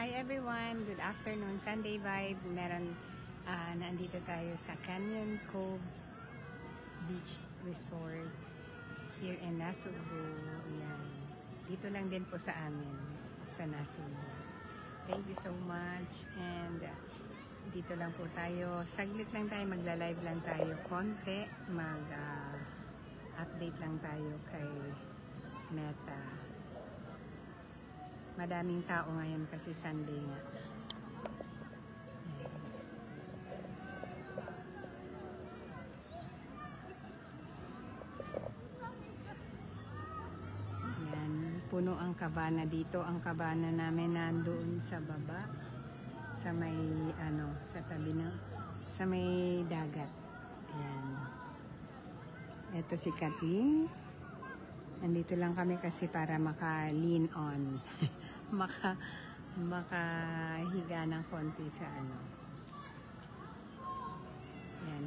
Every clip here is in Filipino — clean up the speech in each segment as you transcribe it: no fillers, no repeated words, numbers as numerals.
Hi everyone, good afternoon, Sunday vibe. Nandito tayo sa Canyon Cove Beach Resort here in Nasugbu. Yan. Dito lang din po sa amin, sa Nasugbu. Thank you so much. And dito lang po tayo, saglit lang tayo, magla-live lang tayo konti, update lang tayo kay Meta. Madaming tao ngayon kasi Sunday nga. Yan, puno ang kabana dito. Ang kabana namin nandoon sa baba, sa may sa tabi ng sa may dagat. Ayan. Ito si Kating. Nandito lang kami kasi para maka-lean on. makahiga ng konti sa Ayan,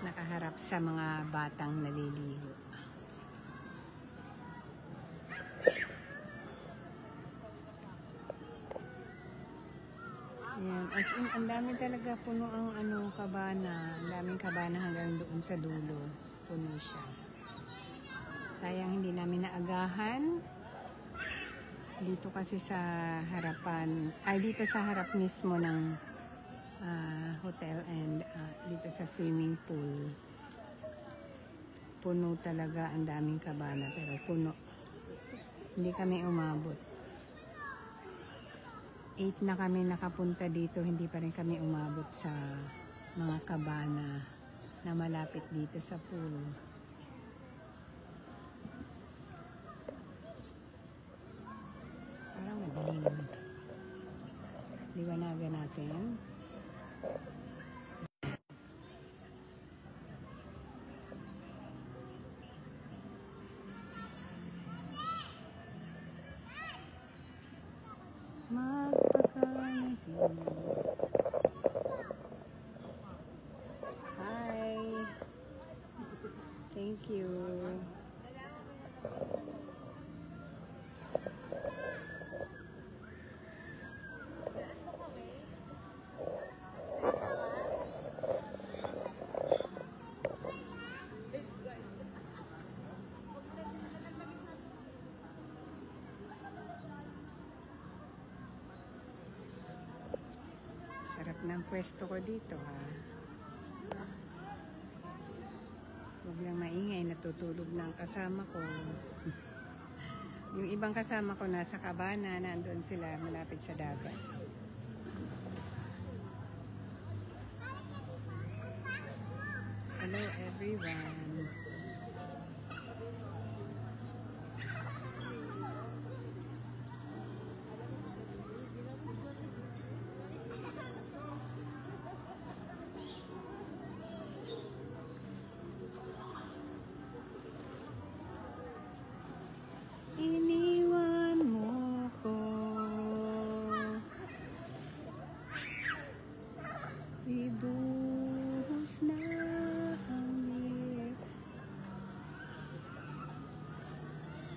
nakaharap sa mga batang naliligo. Ayan, as in, ang dami talaga, puno ang kabana. Ang daming kabana hanggang doon sa dulo. Puno siya. Sayang hindi namin naagahan. Dito kasi sa harapan, dito sa harap mismo ng hotel and dito sa swimming pool. Puno talaga, ang daming kabana, pero puno. Hindi kami umabot. 8 na kami nakapunta dito, hindi pa rin kami umabot sa mga kabana na malapit dito sa pool. Parang madaling liwanagan natin. Magpakanatin. Hi. Thank you. Sarap ng pwesto ko dito, ha. Huwag lang maingay, natutulog ng kasama ko. Yung ibang kasama ko nasa kabana, nandun sila malapit sa dagat. Hello everyone. Iniwan mo ko, ibuhos na ang iyong.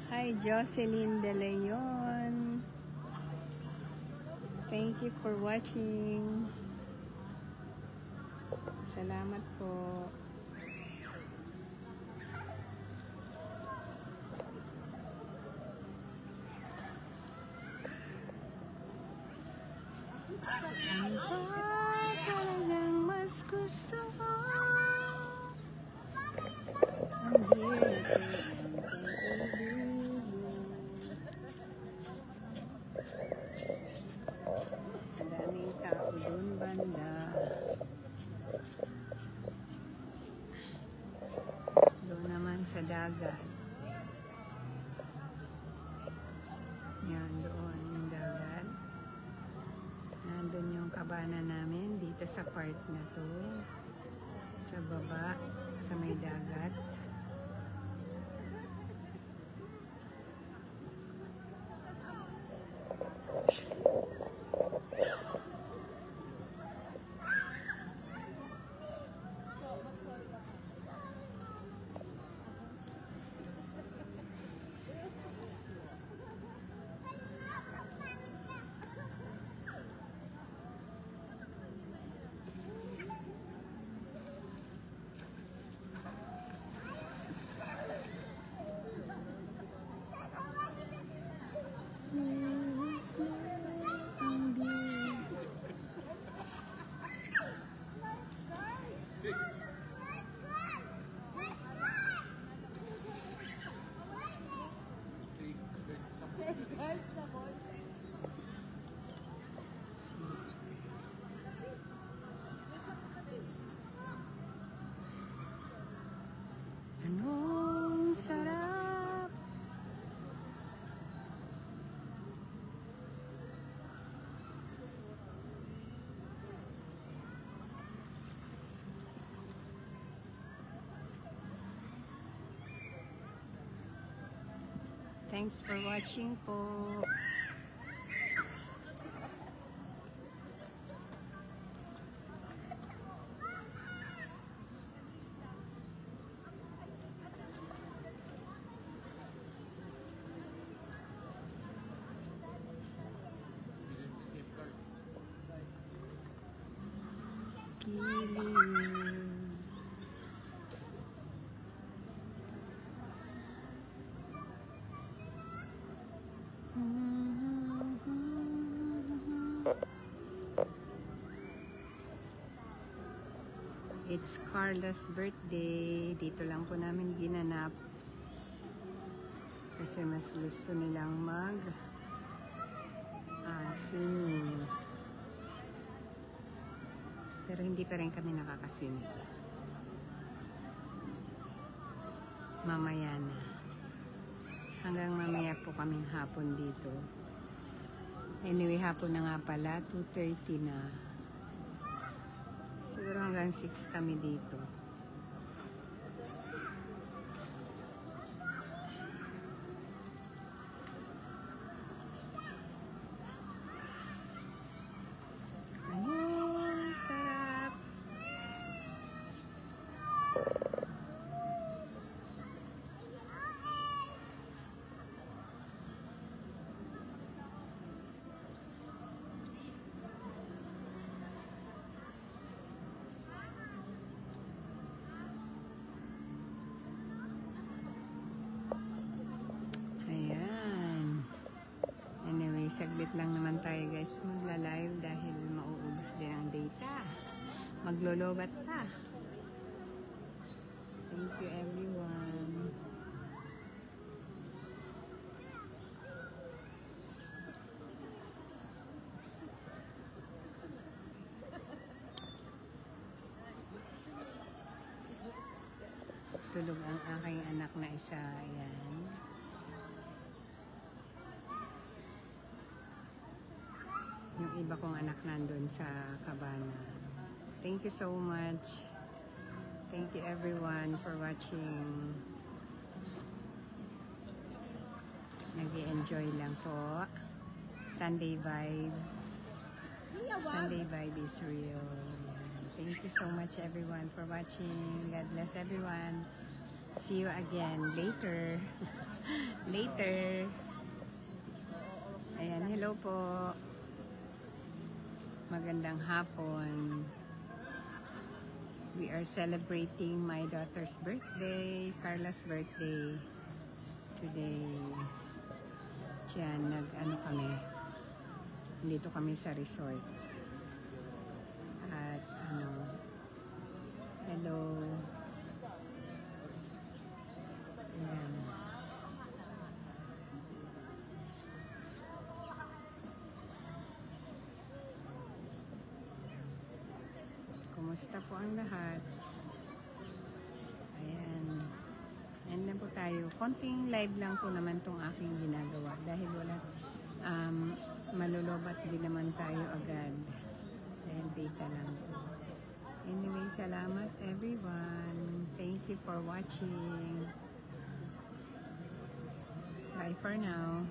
Hi Jocelyn De Leon, thank you for watching. Salamat po. Ano ba talagang mas gusto mo? Ang hirap ng pag-ibig. Ang daming tao dun banda. Doon naman sa dagat. Yan, doon yung dagat. Nandun yung kabana namin dito sa part na to, sa baba, sa may dagat. Thanks for watching po. It's Carla's birthday. Dito lang po namin ginanap. Kasi mas gusto nilang swimming. Pero hindi pa rin kami nakakaswimming. Mamaya na. Hanggang mamaya po kaming hapon dito. Anyway, hapon na nga pala. 2:30 na. Siguro hanggang 6 kami dito. Sarap! Saglit lang naman tayo guys magla-live dahil mauubos din ang data. Maglolobat pa. Thank you everyone. Tulog ang aking anak na isa. Ayan. Yung iba kong anak nandun sa cabana. Thank you so much. Thank you everyone for watching. Nag-i-enjoy lang po. Sunday vibe. Sunday vibe is real. Thank you so much everyone for watching. God bless everyone. See you again later. Later. Ayan, hello po. Magandang hapon. We are celebrating my daughter's birthday, Carla's birthday today. Diyan, kami. Dito kami sa resort. At hello. Ayan. Kumusta po ang lahat? Ayan. Ayan na po tayo. Konting live lang po naman tong aking ginagawa. Dahil wala, malulobat din naman tayo agad. Dahil beta lang po. Anyway, salamat everyone. Thank you for watching. Bye for now.